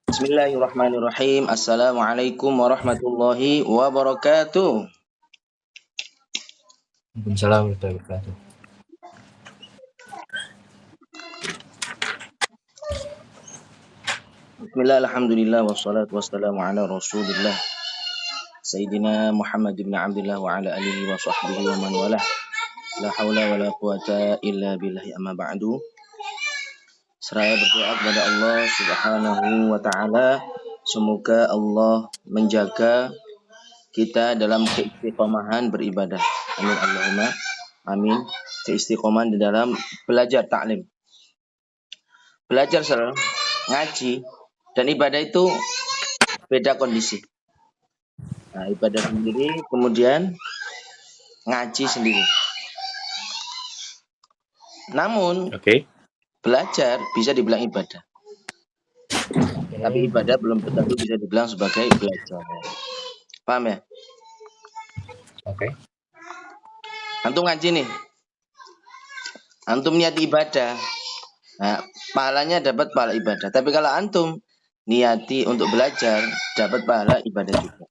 Bismillahirrahmanirrahim. Assalamualaikum warahmatullahi wabarakatuh. Waalaikumsalam warahmatullahi wabarakatuh. Bismillah, alhamdulillah, wassalatu wassalamu ala rasulillah Sayyidina Muhammad bin Abdullah wa ala alihi wa sahbihi wa man walah. La hawla wa la quwata illa billahi amma ba'du. Seraya berdoa kepada Allah subhanahu wa ta'ala, semoga Allah menjaga kita dalam keistiqomahan beribadah. Amin Allahumma amin. Keistiqomahan di dalam belajar taklim. Belajar ngaji dan ibadah itu beda kondisi. Nah, ibadah sendiri, kemudian ngaji sendiri. Namun, belajar bisa dibilang ibadah. Tapi ibadah belum tentu bisa dibilang sebagai belajar. Paham ya? Oke. Antum ngaji nih. Antum niat ibadah. Nah, pahalanya dapat pahala ibadah. Tapi kalau antum niati untuk belajar, dapat pahala ibadah juga.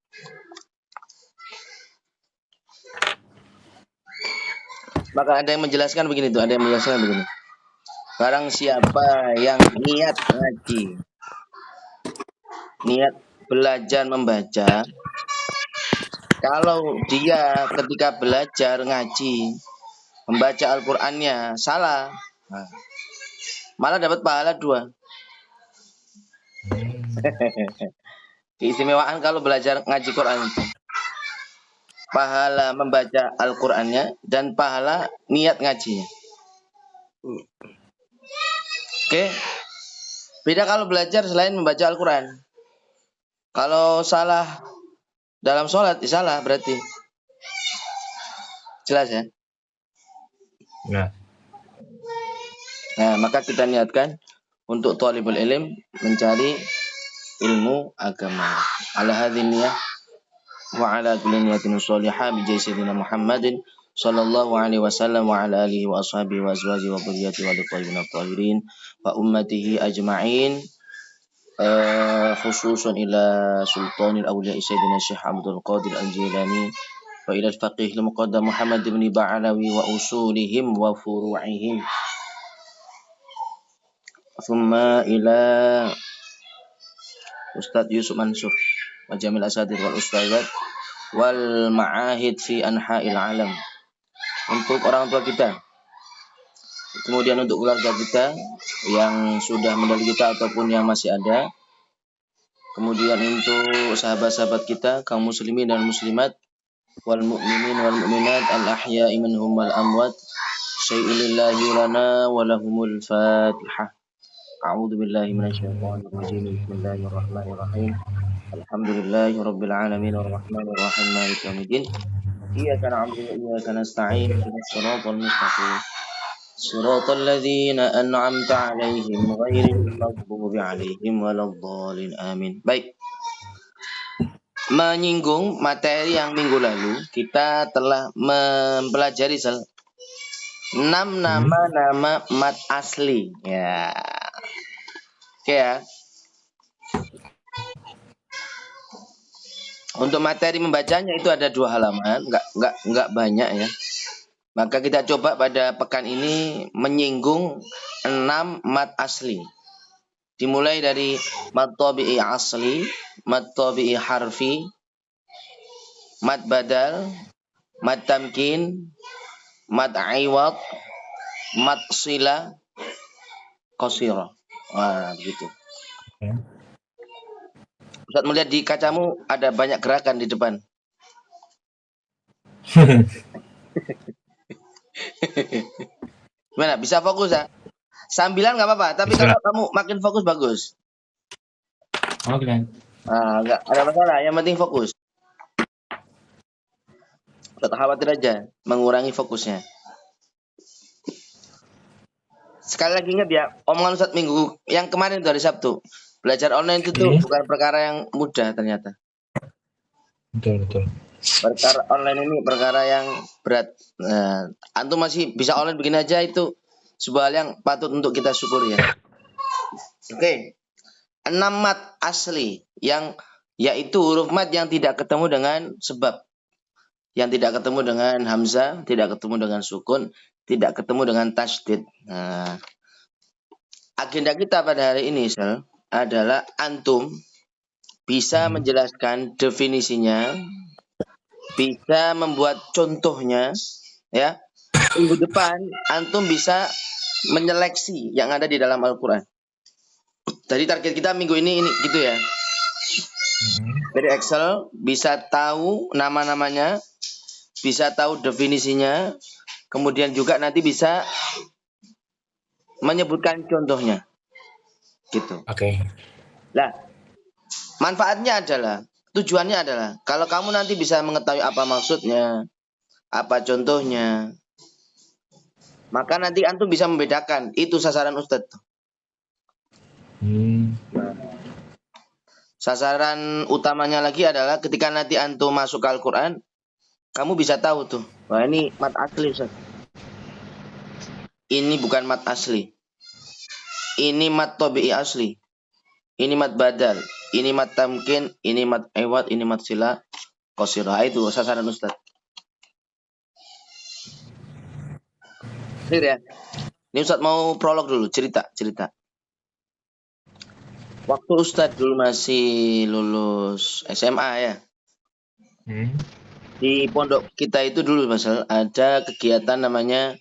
Maka ada yang menjelaskan begini tuh, ada yang menjelaskan begini. Barang siapa yang niat ngaji, niat belajar membaca, kalau dia ketika belajar ngaji, membaca Al-Qur'annya salah, malah dapat pahala 2. Keistimewaan kalau belajar ngaji Quran itu. Pahala membaca Al-Qur'annya dan pahala niat ngajinya. Oke. Beda kalau belajar selain membaca Al-Qur'an. Kalau salah dalam sholat, salah berarti. Jelas ya? Nah, maka kita niatkan untuk thalibul ilm mencari ilmu agama. Ala hadhihi niyah wa ala kulli niyatin shalihah bi sayyidina Muhammadin sallallahu alaihi wasallam wa ala alihi wa ashabihi wa azwajihi wa dhurriyyatihi wa thayyibin tahirin wa ummatihi ajma'in. Khususan ila sultanil awliya sayyidina Syekh Abdul Qadir Al-Jilani wa ila al-faqih al-muqaddam Muhammad bin Ba'alawi wa usulihim wa furu'ihim. Thumma ila Ustadz Yusuf Mansur wa jamil asadir wal ustadzat wal ma'ahid fi anha'il alam. Untuk orang tua kita, kemudian untuk keluarga kita yang sudah meninggal kita ataupun yang masih ada, kemudian untuk sahabat-sahabat kita kaum muslimin dan muslimat, wal mu'minin wal mu'minat al ahya'i minhum wal amwat, syai'ilillahi lana wa lahumul fatihah. A'udzu billahi minasyaitonir rajim. Bismillahirrahmanirrahim. Alhamdulillahi rabbil alamin arrahmanir rahim maliki yaumiddin. Iyyaka na'budu wa iyyaka nasta'in. Ihdinas siratal mustaqim. Siratal ladzina an'amta 'alaihim ghairil maghdubi alaihim waladdallin. Amin. Baik. Menyinggung materi yang minggu lalu, kita telah mempelajari 6 nama-nama mat asli. Ya. Oke ya. Untuk materi membacanya itu ada 2 halaman, enggak banyak ya. Maka kita coba pada pekan ini menyinggung 6 mat asli. Dimulai dari mat tabi'i asli, mat tabi'i harfi, mat badal, mat tamkin, mat iwad, mat sila, qasira. Wah, begitu. Ustaz melihat di kacamu ada banyak gerakan di depan. Gimana? Bisa fokus ya? Sambilan nggak apa-apa, tapi bisa. Kalau kamu makin fokus bagus. Oke. Nggak ada masalah, yang penting fokus. Tak khawatir aja, mengurangi fokusnya. Sekali lagi ingat ya, omongan Ustaz minggu yang kemarin itu hari Sabtu. Belajar online itu tuh bukan perkara yang mudah ternyata. Betul. Perkara online ini perkara yang berat. Antum masih bisa online begini aja, itu sebuah hal yang patut untuk kita syukuri ya. Oke. 6 mat asli yang yaitu huruf mat yang tidak ketemu dengan sebab, yang tidak ketemu dengan hamzah, tidak ketemu dengan sukun, tidak ketemu dengan tasydid. Nah, agenda kita pada hari ini adalah antum bisa menjelaskan definisinya, bisa membuat contohnya, ya. Minggu depan antum bisa menyeleksi yang ada di dalam Al-Quran. Jadi target kita minggu ini gitu ya. Dari Excel bisa tahu nama-namanya, bisa tahu definisinya, kemudian juga nanti bisa menyebutkan contohnya. Gitu. Oke. Nah, manfaatnya adalah, tujuannya adalah kalau kamu nanti bisa mengetahui apa maksudnya, apa contohnya, maka nanti antum bisa membedakan itu sasaran Ustadz. Sasaran utamanya lagi adalah ketika nanti antum masuk ke Al-Quran, kamu bisa tahu tuh, wah ini mat asli Ustaz. Ini bukan mat asli. Ini mat tabi'i asli. Ini mat badal. Ini mat tamkin. Ini mat iwad. Ini mat sila qasirah. Itu sasaran Ustaz. Clear ya? Ini Ustaz mau prolog dulu, cerita. Waktu Ustaz dulu masih lulus SMA ya. Di pondok kita itu dulu ada kegiatan namanya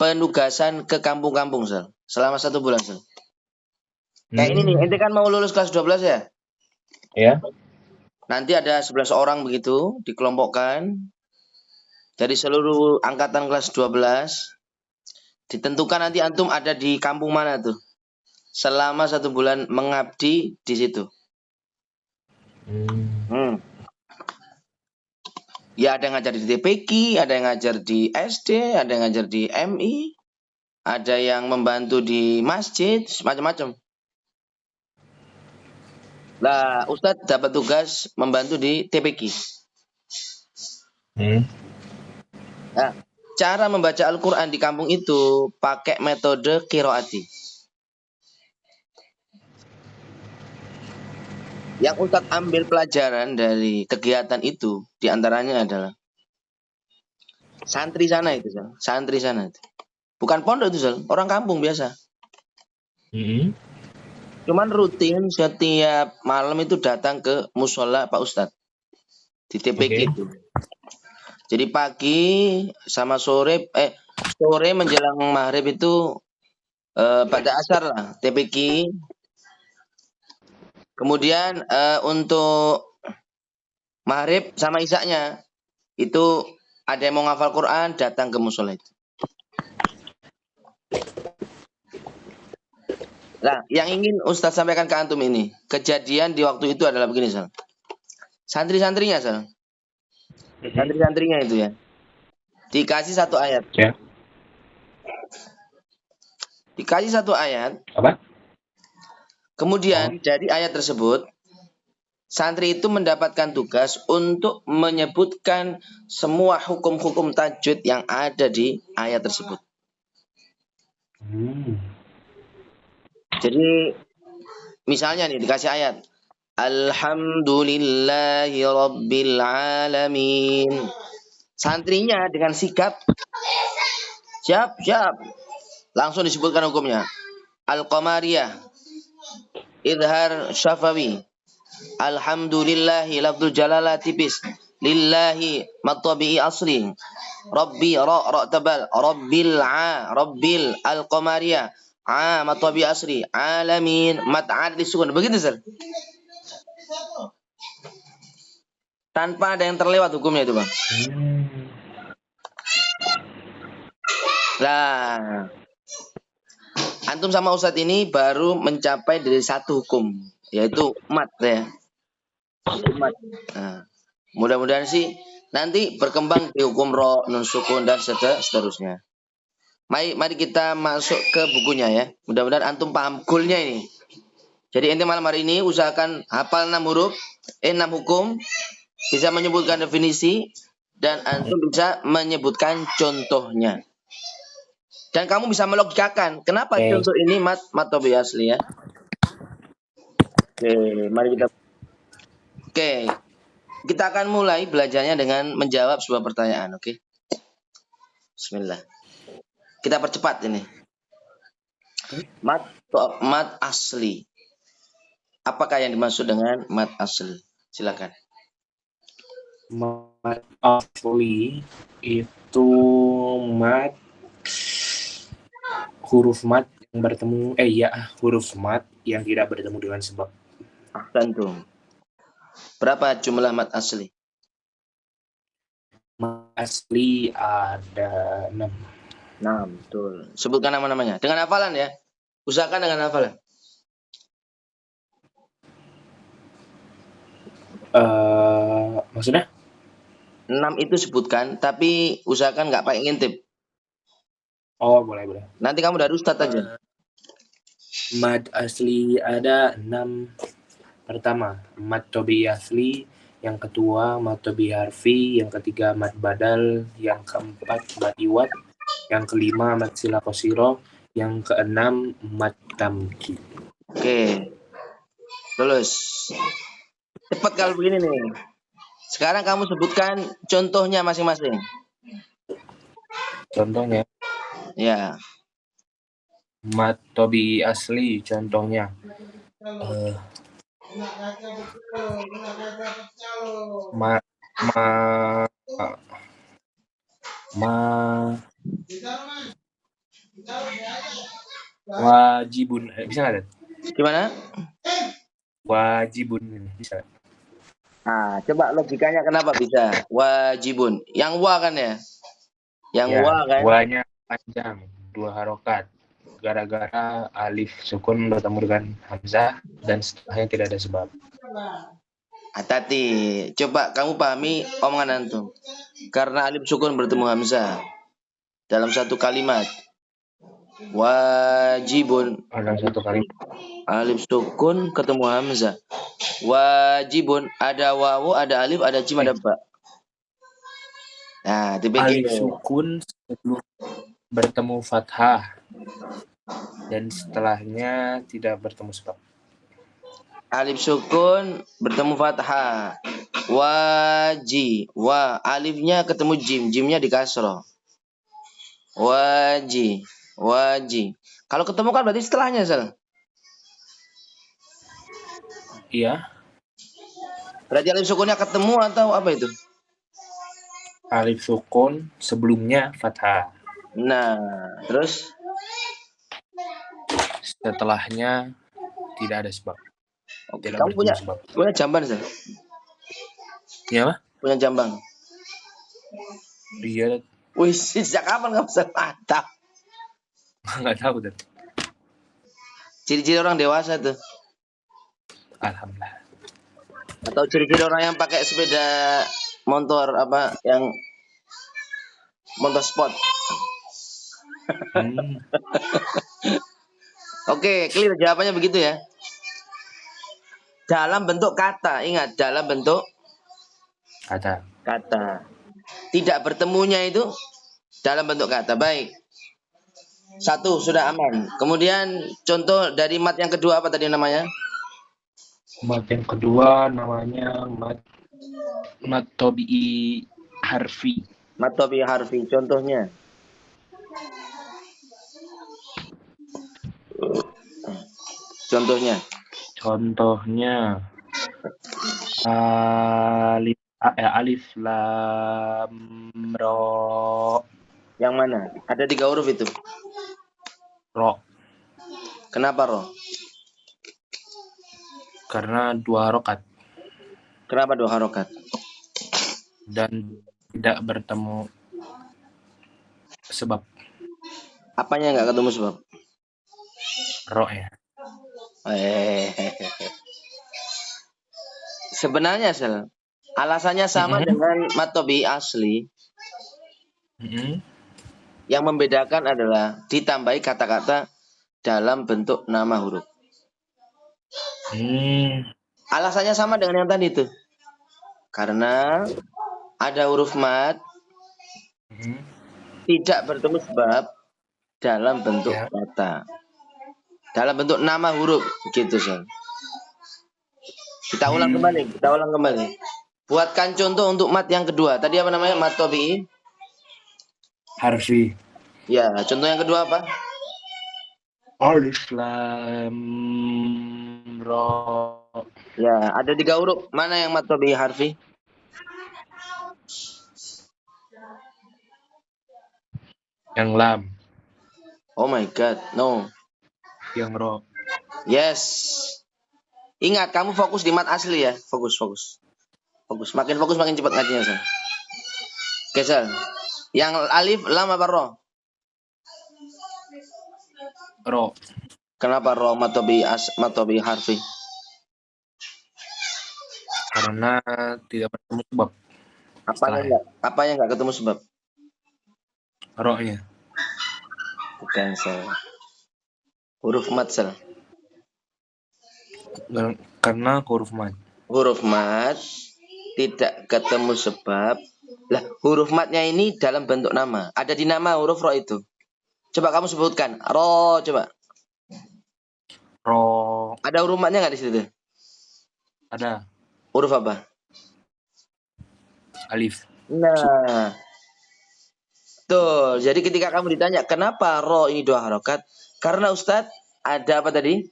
penugasan ke kampung-kampung selama 1 bulan Kayak ini nih, ente kan mau lulus kelas 12 ya? Ya. Nanti ada 11 orang begitu dikelompokkan dari seluruh angkatan kelas 12. Ditentukan nanti antum ada di kampung mana tuh. Selama 1 bulan mengabdi di situ. Ya ada yang ngajar di TPQ, ada yang ngajar di SD, ada yang ngajar di MI, ada yang membantu di masjid, macam-macam. Lah, Ustadz dapat tugas membantu di TPQ. Nah, cara membaca Al-Quran di kampung itu pakai metode qiraati. Yang Ustadz ambil pelajaran dari kegiatan itu diantaranya adalah santri sana itu, santri sana itu. Bukan pondok itu, orang kampung biasa. Cuman rutin setiap malam itu datang ke musola Pak Ustadz di TPQ itu. Jadi pagi sama sore menjelang maghrib itu pada asar lah TPQ. Kemudian untuk maghrib sama isaknya itu ada yang mau ngafal Quran datang ke musola itu. Nah, yang ingin Ustadz sampaikan ke antum ini, kejadian di waktu itu adalah begini, Santri-santrinya, Santri-santrinya itu ya. Dikasih 1 ayat. Ya. Dikasih 1 ayat. Apa? Kemudian dari ayat tersebut santri itu mendapatkan tugas untuk menyebutkan semua hukum-hukum tajwid yang ada di ayat tersebut. Jadi misalnya nih dikasih ayat Alhamdulillahi Rabbil Alamin. Santrinya dengan sikap siap langsung disebutkan hukumnya. Al-Qamariyah, Idhar Syafawi, Alhamdulillahi lafzul jalalah tipis, Lillahi matabi'i asli, Rabbi ra tabal, Rabbil Al-Qamariyah, matabi'i asli, Alamin mat'ad disukun. Begitu tanpa ada yang terlewat hukumnya itu Bang. Nah, antum sama Ustadz ini baru mencapai dari 1 hukum, yaitu mat ya. Mat. Nah, mudah-mudahan sih nanti berkembang di hukum ro, nun sukun dan seterusnya. Mari kita masuk ke bukunya ya. Mudah-mudahan antum paham goalnya ini. Jadi ente malam hari ini usahakan hafal 6 huruf, 6 hukum, bisa menyebutkan definisi dan antum bisa menyebutkan contohnya. Dan kamu bisa melogikakan kenapa contoh ini mat tabi'i asli ya. Oke, mari kita. Oke, kita akan mulai belajarnya dengan menjawab sebuah pertanyaan. Oke, Bismillah. Kita percepat ini. Mat asli. Apakah yang dimaksud dengan mat asli? Silakan. Mat asli itu mat huruf mat yang bertemu huruf mat yang tidak bertemu dengan sebab. Ahsantum. Berapa jumlah mat asli? Mat asli ada 6. 6, betul. Sebutkan nama-namanya. Dengan hafalan ya. Usahakan dengan hafalan. Maksudnya? 6 itu sebutkan, tapi usahakan nggak pakai ngintip. Oh, boleh. Nanti kamu dari ustadz aja. Mad asli ada 6. Pertama, mad tobi asli. Yang kedua, mad tobi harfi. Yang ketiga, mad badal. Yang keempat, mad iwat. Yang kelima, mad sila kosiro. Yang keenam, mad tamki. Oke. Lulus. Cepat kalau begini nih. Sekarang kamu sebutkan contohnya masing-masing. Contohnya, Ya. mat tobi asli contohnya. Wajibun. Bisa nggak? Gimana? Wajibun bisa. Nah, coba logikanya kenapa bisa? Wajibun. Yang wa kan ya? Yang Ya, wa kan? wanya panjang, 2 harokat. Gara-gara alif sukun bertemu dengan hamzah dan setelahnya tidak ada sebab. Hati-hati. Coba kamu pahami omongan antum. Karena alif sukun bertemu hamzah dalam satu kalimat. Wajibun. Dalam satu kali. Alif sukun ketemu hamzah. Wajibun. Ada wawu, ada alif, ada jim, ada ba. Nah, dipikir. Alif sukun sebelum bertemu fathah dan setelahnya tidak bertemu sebab. Alif sukun bertemu fathah. Waji. Wa. Alifnya ketemu jim. Jimnya di kasroh. Waji. Kalau ketemu kan berarti setelahnya, Sal. Iya. Berarti alif sukunnya ketemu atau apa itu? Alif sukun sebelumnya fathah. Nah, terus? Setelahnya tidak ada sebab. Oke, Tidak kamu punya jamban, Sal? Ya, apa? Punya jambang? Iya. Wih, sejak kapan kamu bisa mantap? Nggak tahu tuh. Ciri-ciri orang dewasa tuh. Alhamdulillah. Atau ciri-ciri orang yang pakai sepeda motor apa yang motor sport. Oke, clear jawabannya begitu ya. Dalam bentuk kata, ingat dalam bentuk Kata. Tidak bertemunya itu dalam bentuk kata. Baik. 1 sudah aman. Kemudian contoh dari mat yang kedua apa tadi namanya? Mat yang kedua namanya mat tobi'i harfi. Mat tobi harfi. Contohnya. Contohnya alif lam ro. Yang mana? Ada 3 huruf itu. Ro. Kenapa ro? Karena 2 harokat. Kenapa 2 harokat? Dan tidak bertemu sebab. Apanya nggak ketemu sebab? Ro ya. Sebenarnya Sel, alasannya sama dengan mat tobi asli. Yang membedakan adalah ditambahi kata-kata dalam bentuk nama huruf. Alasannya sama dengan yang tadi itu. Karena ada huruf mat tidak bertemu sebab dalam bentuk kata. Dalam bentuk nama huruf gitu, Sel. Kita ulang kembali. Buatkan contoh untuk mat yang kedua. Tadi apa namanya? Mat tabi'i. Harfi. Ya, contoh yang kedua apa? Alif lam ra. Ya, ada 3 huruf. Mana yang mat tabi'i harfi? Yang lam. Oh my god, no. Yang ra. Yes. Ingat, kamu fokus di mat asli ya. Fokus. Makin fokus makin cepat ngajinya, Sal. Oke, Sal. Yang alif, lam apa ro? Ro. Kenapa ro mat tabi'i harfi? Karena tidak bertemu sebab. Apanya enggak ketemu sebab? Ro-nya. Bukan, Sal. Huruf mat, Sal. Karena huruf mat. Huruf mat tidak ketemu sebab. Lah, huruf matnya ini dalam bentuk nama. Ada di nama huruf ro itu. Coba kamu sebutkan. Ro, coba. Ro. Ada huruf matnya nggak di situ? Ada. Huruf apa? Alif. Nah. Tuh, jadi ketika kamu ditanya kenapa ro ini 2 harokat? Karena Ustadz ada apa tadi?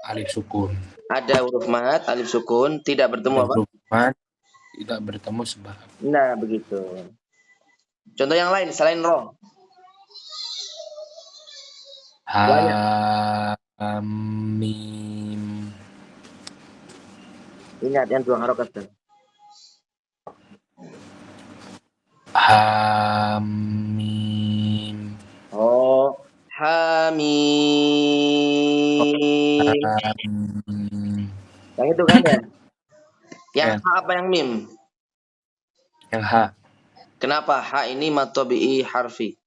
Alif sukun. Ada huruf mat, alif sukun, tidak bertemu apa? Huruf mat tidak bertemu sebab. Nah, begitu. Contoh yang lain selain ro. Mim. Ingat yang 2 harokat. Mim. Oh, hamim. Yang itu kan ya? Yang ha apa yang mim? Yang ha. Kenapa ha ini mat tabi'i harfi?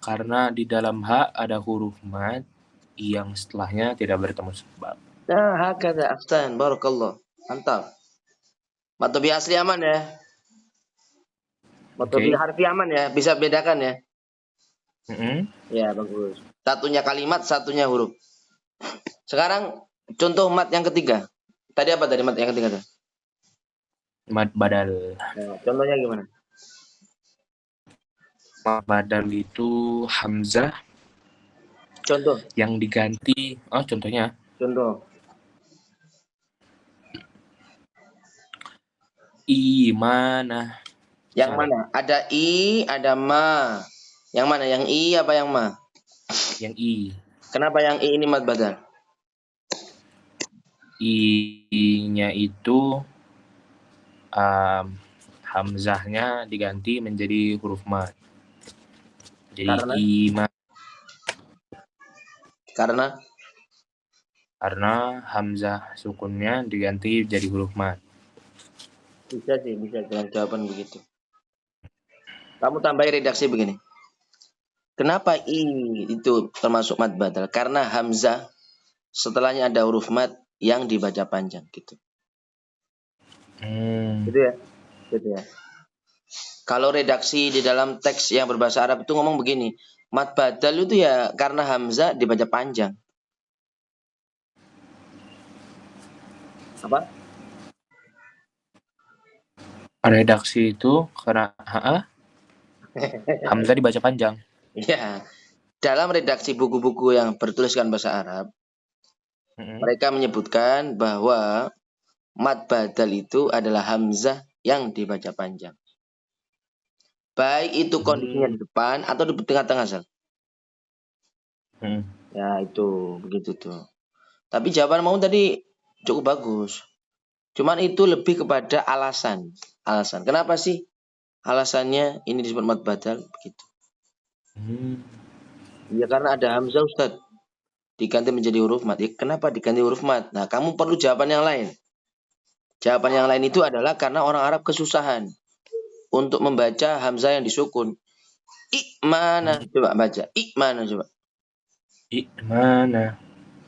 Karena di dalam ha ada huruf mat yang setelahnya tidak bertemu sebab. Nah, hakadha ahsan, barakallah. Mantap. Mat tabi'i asli aman ya? Mat tabi'i harfi aman ya? Bisa bedakan ya? Ya, bagus. Satunya kalimat, satunya huruf. Sekarang contoh mat yang ketiga. Tadi apa tadi mat yang ketiga? Mat badal. Nah, contohnya gimana? Mat badal itu hamzah. Contoh. Yang diganti. Oh, contohnya. Contoh. Imanah. Yang mana? Ada i, ada ma. Yang mana? Yang i apa yang ma? Yang i. Kenapa yang i ini mat badal? I-nya itu hamzahnya diganti menjadi huruf mat. Jadi karena hamzah sukunnya diganti jadi huruf mat. Bisa dengan jawaban begitu. Kamu tambahi redaksi begini. Kenapa i itu termasuk mat badal? Karena hamzah setelahnya ada huruf mat yang dibaca panjang gitu. Gitu ya. Kalau redaksi di dalam teks yang berbahasa Arab itu ngomong begini, mat badal itu ya karena hamzah dibaca panjang. Apa? Redaksi itu karena hamzah dibaca panjang. Ya. Dalam redaksi buku-buku yang bertuliskan bahasa Arab, mereka menyebutkan bahwa mat badal itu adalah hamzah yang dibaca panjang. Baik itu kondisinya di depan atau di tengah-tengah, Sal. Ya, itu begitu tuh. Tapi jawaban mau tadi cukup bagus. Cuman itu lebih kepada alasan. Kenapa sih alasannya ini disebut mat badal begitu? Ya karena ada hamzah, Ustaz. Diganti menjadi huruf mat. Ya, kenapa diganti huruf mat? Nah, kamu perlu jawaban yang lain. Jawaban yang lain itu adalah karena orang Arab kesusahan untuk membaca hamzah yang disukun. Mana? Coba baca. Mana coba? Mana?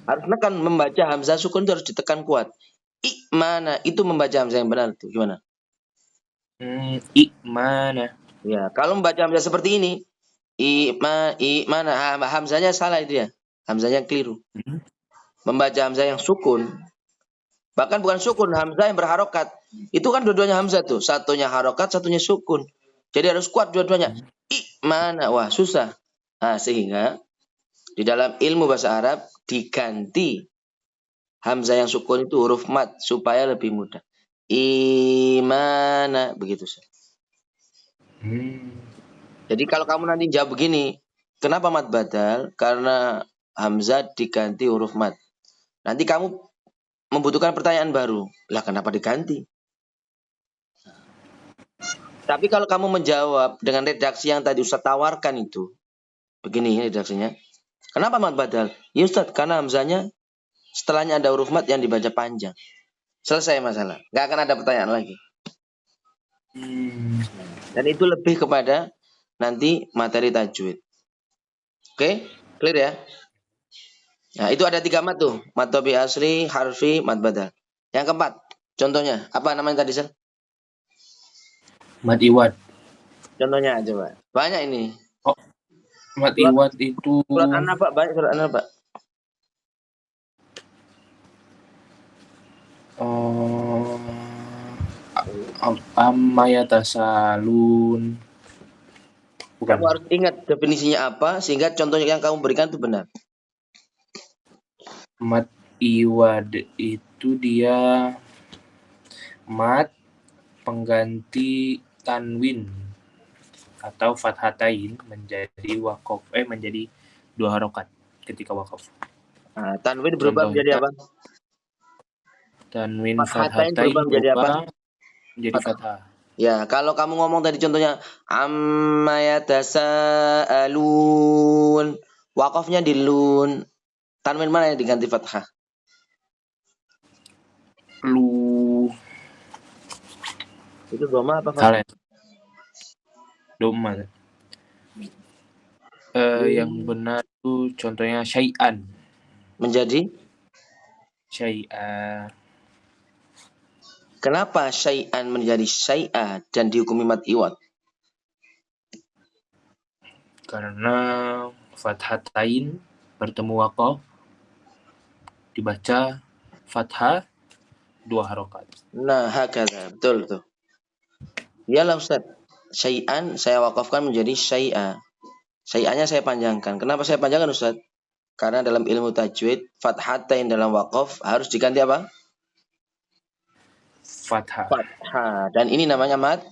Harus kan membaca hamzah sukun itu harus ditekan kuat. Mana? Itu membaca hamzah yang benar tuh. Gimana? Mana? Ya, kalau membaca hamzah seperti ini, mana? Hamzahnya salah itu ya. Hamzahnya keliru. membaca hamzah yang sukun. Bahkan bukan sukun, hamzah yang berharokat. Itu kan dua-duanya hamzah tuh. Satunya harokat, satunya sukun. Jadi harus kuat dua-duanya. Mana? Wah, susah. Nah, sehingga di dalam ilmu bahasa Arab diganti hamzah yang sukun itu huruf mat supaya lebih mudah. Imana, begitu. Jadi kalau kamu nanti jawab begini, kenapa mat badal? Karena hamzah diganti huruf mat. Nanti kamu membutuhkan pertanyaan baru. Lah kenapa diganti? Tapi kalau kamu menjawab dengan redaksi yang tadi Ustaz tawarkan itu, begini redaksinya. Kenapa mat badal? Ya Ustaz, karena hamzahnya setelahnya ada huruf mat yang dibaca panjang. Selesai masalah. Nggak akan ada pertanyaan lagi. Dan itu lebih kepada nanti materi tajwid. Oke? Clear ya? Nah, itu ada 3 mat tuh. Mat tobi asli, harfi, mat badal. Yang keempat, contohnya. Apa namanya tadi, Sel? Mat iwad. Contohnya coba. Banyak ini. Oh, mat iwad itu Surat An-Naba, banyak surat An-Naba. amma yatasalun. Bukan. Kamu harus ingat definisinya apa sehingga contohnya yang kamu berikan itu benar. Mat iwad itu dia mat pengganti tanwin atau fathatain menjadi wakof menjadi 2 harokat ketika wakof. Nah, tanwin berubah Contohnya, menjadi apa? Tanwin Fathatain fathatain menjadi apa? Menjadi fathah. Ya, kalau kamu ngomong tadi contohnya amma yatasaalun, wakofnya di lun. Tanwin mana yang diganti fathah? Lu Itu doma apa fathah? salah. Doma. Yang benar itu contohnya syai'an. Menjadi? Syai'a. Kenapa syai'an menjadi syai'a dan dihukumi mat iwad? Karena fathatain bertemu wakof dibaca fathah 2 harokat. Nah, hakadha. Betul tuh. Iyalah Ustaz. Syai'an saya wakafkan menjadi syai'a. Syai'anya saya panjangkan. Kenapa saya panjangkan Ustaz? Karena dalam ilmu tajwid, fathatain dalam wakaf harus diganti apa? Fathah. Fathah. Dan ini namanya mat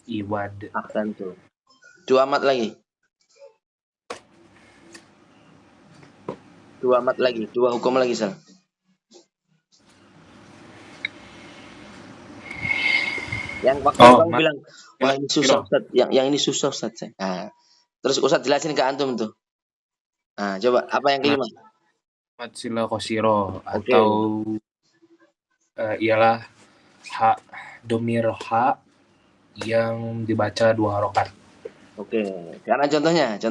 Iwad. Ahsantu. 2 mat lagi. 2 mat lagi. 2 hukum lagi, Sal. Yang waktu kamu bilang, wah ini susah Ustaz. Yang ini susah Ustaz. Nah, terus Ustaz jelasin ke antum tuh. Nah, coba apa yang kelima? Mat sila qasiro atau ialah ha domir ha yang dibaca 2 harokat. Oke. Karena contohnya.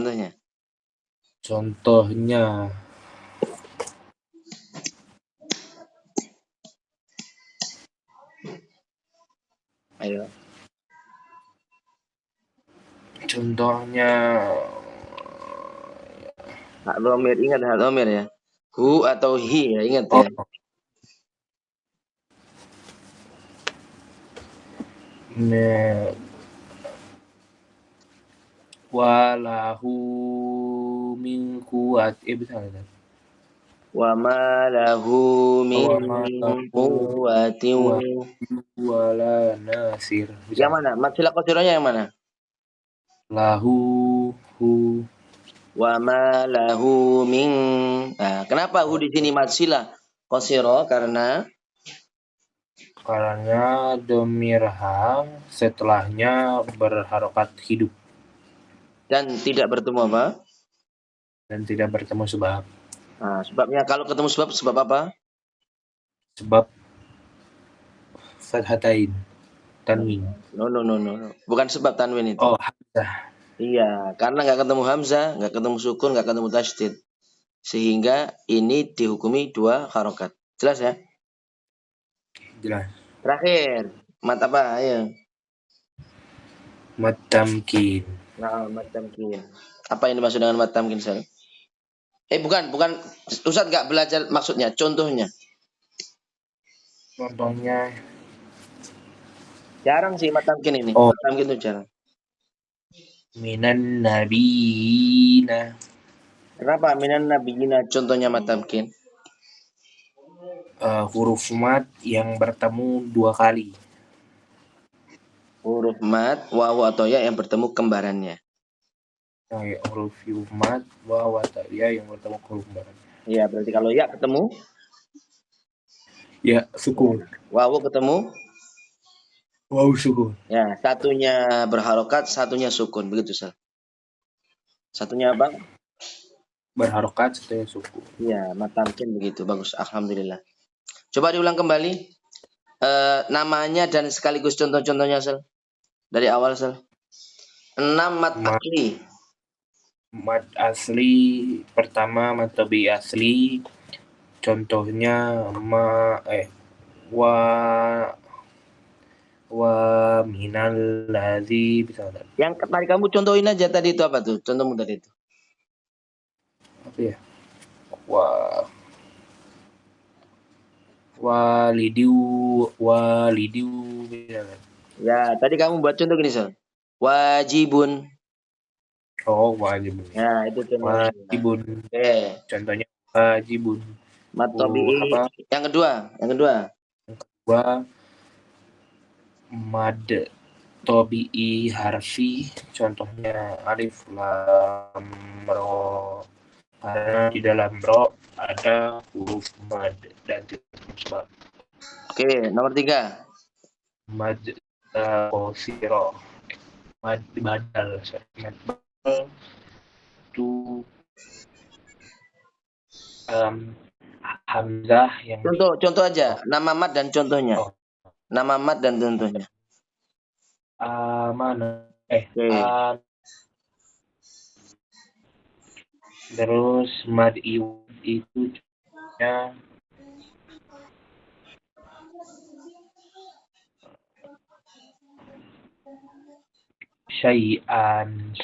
Contohnya Ayo. Contohnya Hak domir, ingat hak domir ya. Hu atau hi ya, ingat ya. Walahu min kuat bisa kan? Wa ma lahu min quwwatin wala nasir. Bisa. Yang mana? Matsilah qasirahnya yang mana? Lahu hu Wa ma lahu min. Nah, kenapa hu di sini matsilah qasirah? Karena domir ha setelahnya berharokat hidup dan tidak bertemu apa? dan tidak bertemu sebab. Nah, sebabnya kalau ketemu sebab apa? Sebab fathatain tanwin. No. Bukan sebab tanwin itu. Oh, hamzah. Iya, karena nggak ketemu hamzah, nggak ketemu sukun, nggak ketemu tasydid. Sehingga ini dihukumi 2 harokat. Jelas ya? Jelas. Terakhir, mat apa? Ayo. Mat tamkin. Nah, mat tamkin. Apa yang dimaksud dengan mat tamkin, Sel? Bukan. Ustaz nggak belajar maksudnya, contohnya. Contohnya, Jarang sih matamkin ini. oh, Matamkin itu jarang. minan nabiyina. Kenapa minan nabiyina contohnya matamkin? Huruf mat yang bertemu 2 kali. Huruf mat, wawu atau ya yang bertemu kembarannya. Huruf mat, waw atau ya yang bertemu huruf kembaran. Iya, berarti kalau ya ketemu, Ya, sukun. wawu ketemu, Waw sukun. ya satunya berharokat, satunya sukun, begitu Sal. Satunya apa? Berharokat satunya sukun. Iya, matamkin begitu, bagus, alhamdulillah. Coba diulang kembali namanya dan sekaligus contoh-contohnya Sal. Dari awal Sal. 6 mat asli. Mat asli pertama, mat tobi asli. Contohnya wa minal ladzi bisa enggak? Yang tadi kamu contohin aja tadi itu apa tuh? Contohmu tadi itu. Apa ya? Walidiu bisa enggak? Ya, tadi kamu buat contoh gini Sal. Wajibun. Oh, wajib. Ya, itu contohnya. Wajibun. Oke. Contohnya wajibun. Mat tabi'i. Apa? Yang kedua. Wa mad tobi'i harfi, contohnya alif lam ro, karena di dalam ro ada huruf mad dan titik. Oke, nomor 3. Mad qasiro, mad badal, mad badal itu hamzah yang Contoh aja. Nama mat dan contohnya. Oh. Nama mat dan contohnya. Mana? Oke. Terus mad iwad itu contohnya syai'an,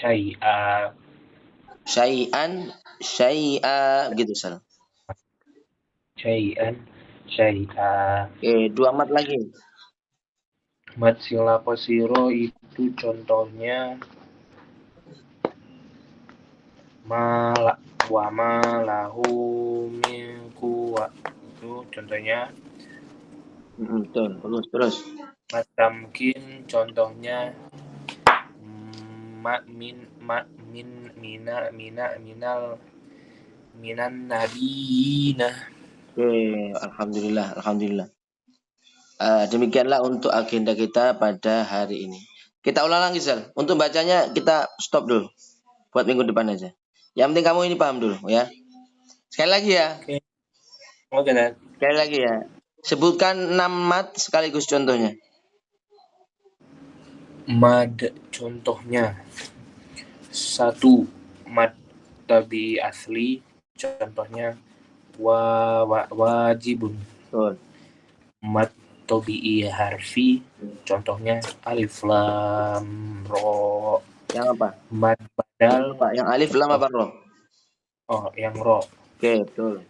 Syai'a gitu Sal. syai'a. Oke, 2 mat lagi. Mad sila qasiro itu contohnya wa ma lahu min quwwah. Itu contohnya. Betul, terus. Mad tamkin contohnya minan nabiyina. Oke, alhamdulillah. Demikianlah untuk agenda kita pada hari ini. Kita ulang lagi Sal. Untuk bacanya kita stop dulu. Buat minggu depan aja. Yang penting kamu ini paham dulu ya. Sekali lagi ya. Oke, Nat. Sekali lagi ya. Sebutkan 6 mat sekaligus contohnya. Mad contohnya 1 mad tabi asli, contohnya wajibun. Betul. Mad tabi'i harfi, contohnya alif lam ro. Yang apa? Mad badal. Yang alif lam apa ro? Oh, yang ro. Oke, betul.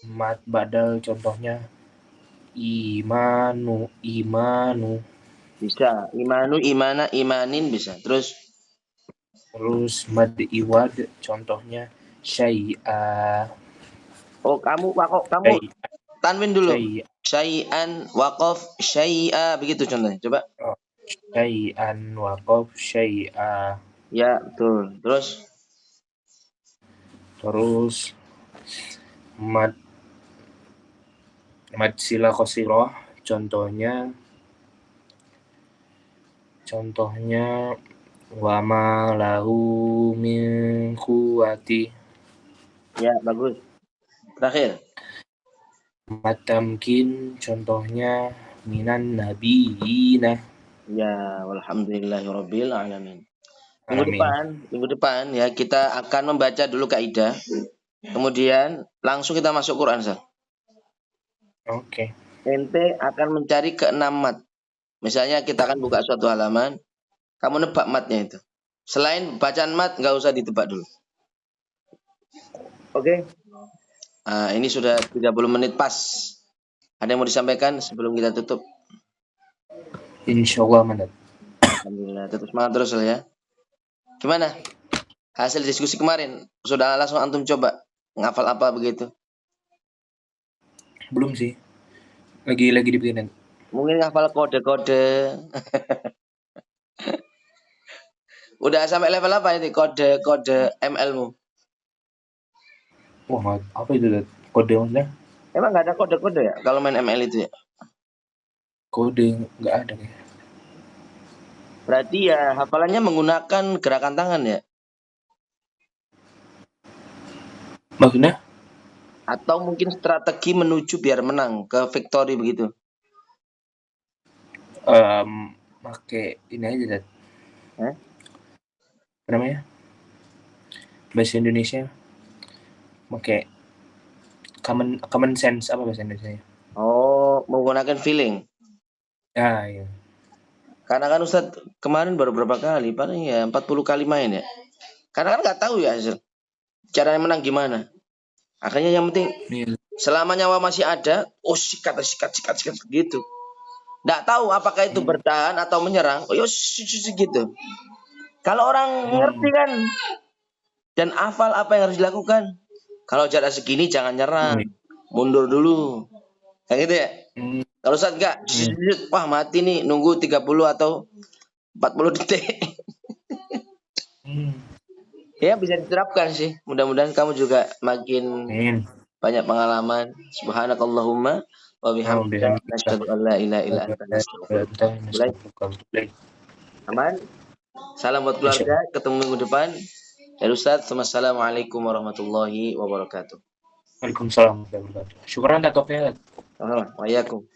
Mad badal contohnya imanu. Bisa. Imanu, imana, imanin bisa. Terus mad iwad contohnya syai'a. Oh, kamu tanwin dulu. Syai'an, waqaf, syai'a, begitu contohnya. Coba. Syai'an, waqaf, syai'a. Ya, betul. Terus mad sila qasirah contohnya wa ma lahu min quwwati. Ya, bagus. Terakhir. Mad tamkin contohnya minan nabiyina. Ya, walhamdulillahirabbil alamin. Minggu depan ya kita akan membaca dulu kaidah. Kemudian langsung kita masuk Quran, Sal. Oke. Ente akan mencari ke-6 mat. Misalnya kita akan buka suatu halaman, kamu nebak matnya itu. Selain bacaan mat, nggak usah ditebak dulu. Oke. Ini sudah 30 menit pas. Ada yang mau disampaikan sebelum kita tutup? Insya Allah mandat. Alhamdulillah. Tetap semangat terus ya. Gimana? Hasil diskusi kemarin sudah langsung antum coba ngafal apa begitu? Belum sih. Lagi dibikinin. Mungkin ngafal kode-kode. Udah sampai level apa ini kode ML-mu? Wah, apa itu Dat? Kode maksudnya? Emang nggak ada kode-kode ya kalau main ML itu ya? Kode nggak ada kayak. Berarti ya hafalannya menggunakan gerakan tangan ya? Maksudnya? Atau mungkin strategi menuju biar menang ke victory begitu? Pakai ini aja Dat. Eh? Apa namanya? Bahasa Indonesia. Pakai common sense apa bahasa Indonesia? Oh, menggunakan feeling. Ya, iya. Karena kan Ustadz kemarin baru berapa kali? Paling ya 40 kali main ya. Karena kan nggak tahu ya hasil. Caranya menang gimana. Akhirnya yang penting Iya. selama nyawa masih ada, sikat gitu. Nggak tahu apakah itu bertahan atau menyerang. Oh, gitu. Kalau orang ngerti kan dan hafal apa yang harus dilakukan. Kalau jarak segini jangan nyerang, mundur dulu. Kayak gitu ya. Kalau saat enggak, wah mati nih, nunggu 30 atau 40 detik. Ya bisa diterapkan sih. Mudah-mudahan kamu juga makin banyak pengalaman. Subhanakallahumma wa bihamdika nasyhadu an la ilaha illa anta nastaghfiruka. Aman. Salam buat keluarga. Ketemu minggu depan. Ya Ustaz. Assalamualaikum warahmatullahi wabarakatuh. Waalaikumsalam warahmatullahi wabarakatuh. Syukuran Dat. Waalaikumsalam.